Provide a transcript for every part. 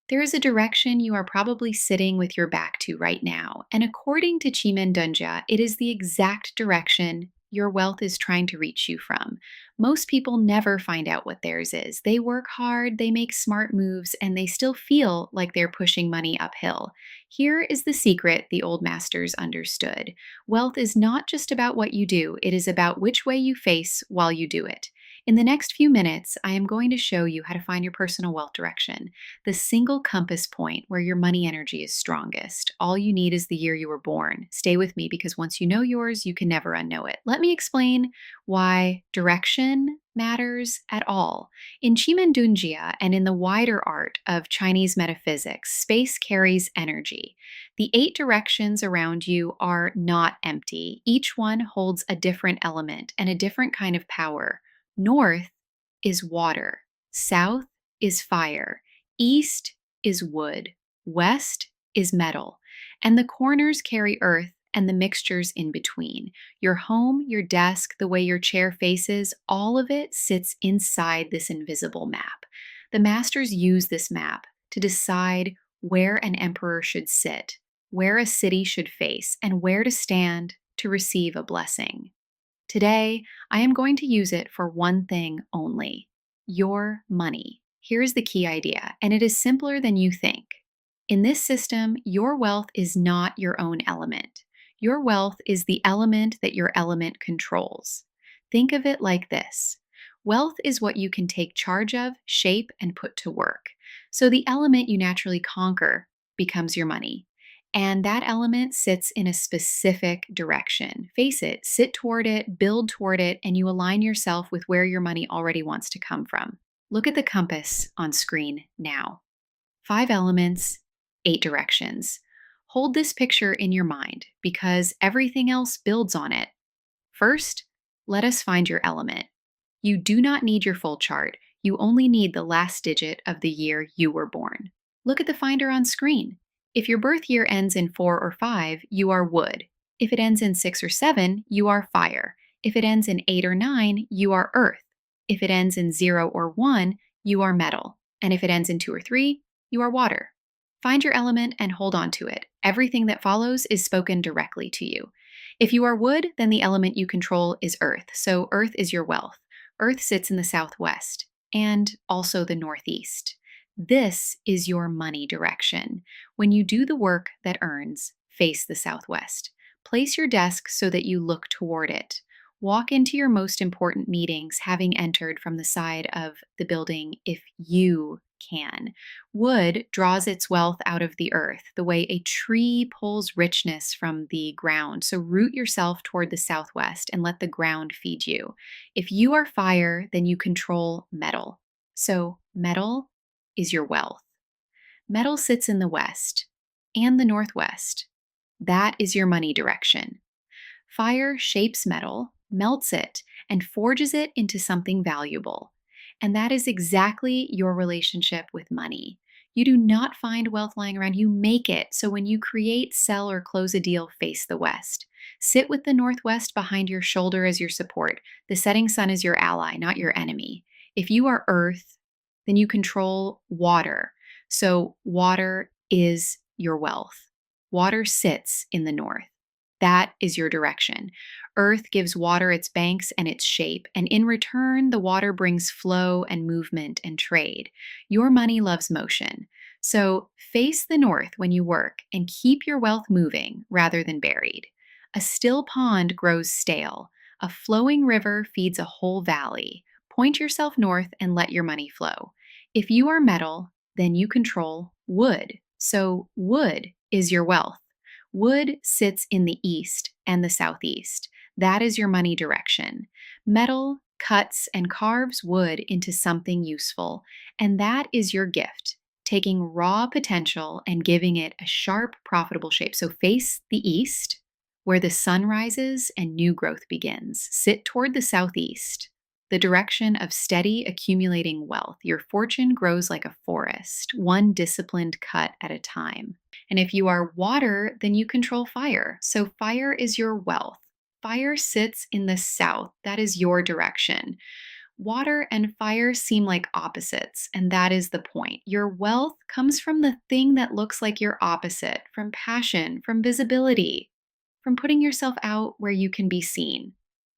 There is a direction you are probably sitting with your back to right now, and according to Chimendunja, it is the exact direction your wealth is trying to reach you from. Most people never find out what theirs is. They work hard, they make smart moves, and they still feel like they're pushing money uphill. Here is the secret the old masters understood. Wealth is not just about what you do, it is about which way you face while you do it. In the next few minutes, I am going to show you how to find your personal wealth direction, the single compass point where your money energy is strongest. All you need is the year you were born. Stay with me because once you know yours, you can never unknow it. Let me explain why direction matters at all. In Chimendunjia and in the wider art of Chinese metaphysics, space carries energy. The 8 directions around you are not empty. Each one holds a different element and a different kind of power. North is water, south is fire, east is wood, west is metal, and the corners carry earth and the mixtures in between. Your home, your desk, the way your chair faces, all of it sits inside this invisible map. The masters use this map to decide where an emperor should sit, where a city should face, and where to stand to receive a blessing. Today, I am going to use it for one thing only: your money. Here's the key idea, and it is simpler than you think. In this system, your wealth is not your own element. Your wealth is the element that your element controls. Think of it like this: wealth is what you can take charge of, shape, and put to work. So the element you naturally conquer becomes your money. And that element sits in a specific direction. Face it, sit toward it, build toward it, and you align yourself with where your money already wants to come from. Look at the compass on screen now. 5 elements, 8 directions. Hold this picture in your mind because everything else builds on it. First, let us find your element. You do not need your full chart. You only need the last digit of the year you were born. Look at the finder on screen. If your birth year ends in 4 or 5, you are wood. If it ends in 6 or 7, you are fire. If it ends in 8 or 9, you are earth. If it ends in 0 or 1, you are metal. And if it ends in 2 or 3, you are water. Find your element and hold on to it. Everything that follows is spoken directly to you. If you are wood, then the element you control is earth. So earth is your wealth. Earth sits in the southwest and also the northeast. This is your money direction. When you do the work that earns, face the southwest. Place your desk so that you look toward it. Walk into your most important meetings having entered from the side of the building if you can. Wood draws its wealth out of the earth, the way a tree pulls richness from the ground. So root yourself toward the southwest and let the ground feed you. If you are fire, then you control metal. So metal is your wealth. Metal sits in the west and the northwest. That is your money direction. Fire shapes metal, melts it, and forges it into something valuable. And that is exactly your relationship with money. You do not find wealth lying around, you make it. So when you create, sell, or close a deal, face the west. Sit with the northwest behind your shoulder as your support. The setting sun is your ally, not your enemy. If you are earth, then you control water. So water is your wealth. Water sits in the north. That is your direction. Earth gives water its banks and its shape, and in return, the water brings flow and movement and trade. Your money loves motion. So face the north when you work and keep your wealth moving rather than buried. A still pond grows stale. A flowing river feeds a whole valley. Point yourself north and let your money flow. If you are metal, then you control wood. So wood is your wealth. Wood sits in the east and the southeast. That is your money direction. Metal cuts and carves wood into something useful, and that is your gift, taking raw potential and giving it a sharp, profitable shape. So face the east, where the sun rises and new growth begins. Sit toward the southeast, the direction of steady accumulating wealth. Your fortune grows like a forest, one disciplined cut at a time. And if you are water, then you control fire. So fire is your wealth. Fire sits in the south. That is your direction. Water and fire seem like opposites, and that is the point. Your wealth comes from the thing that looks like your opposite, from passion, from visibility, from putting yourself out where you can be seen.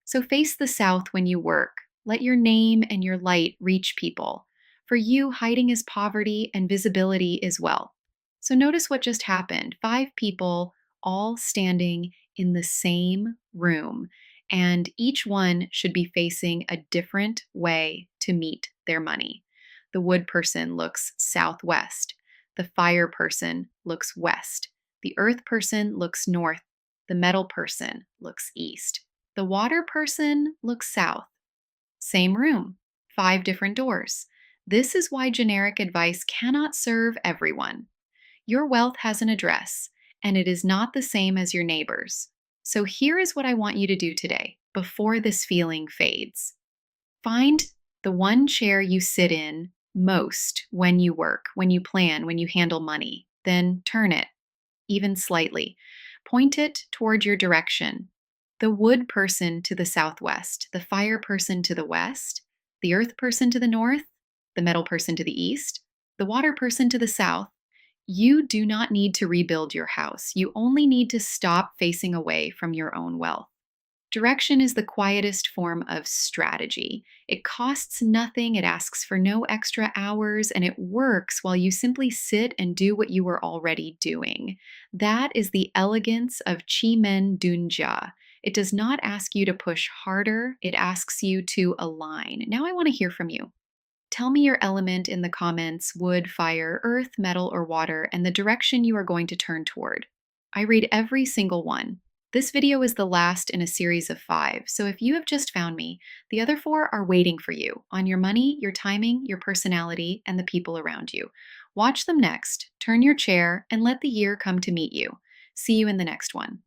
So face the south when you work. Let your name and your light reach people. For you, hiding is poverty and visibility is wealth. So notice what just happened. Five people all standing in the same room, and each one should be facing a different way to meet their money. The wood person looks southwest. The fire person looks west. The earth person looks north. The metal person looks east. The water person looks south. Same room, five different doors. This is why generic advice cannot serve everyone. Your wealth has an address, and it is not the same as your neighbor's. So here is what I want you to do today before this feeling fades. Find the one chair you sit in most when you work, when you plan, when you handle money. Then turn it, even slightly. Point it toward your direction. The wood person to the southwest, the fire person to the west, the earth person to the north, the metal person to the east, the water person to the south. You do not need to rebuild your house. You only need to stop facing away from your own wealth. Direction is the quietest form of strategy. It costs nothing, it asks for no extra hours, and it works while you simply sit and do what you were already doing. That is the elegance of Chimen Dunja. It does not ask you to push harder, it asks you to align. Now I want to hear from you. Tell me your element in the comments: wood, fire, earth, metal, or water, and the direction you are going to turn toward. I read every single one. This video is the last in a series of 5, so if you have just found me, the other 4 are waiting for you on your money, your timing, your personality, and the people around you. Watch them next, turn your chair, and let the year come to meet you. See you in the next one.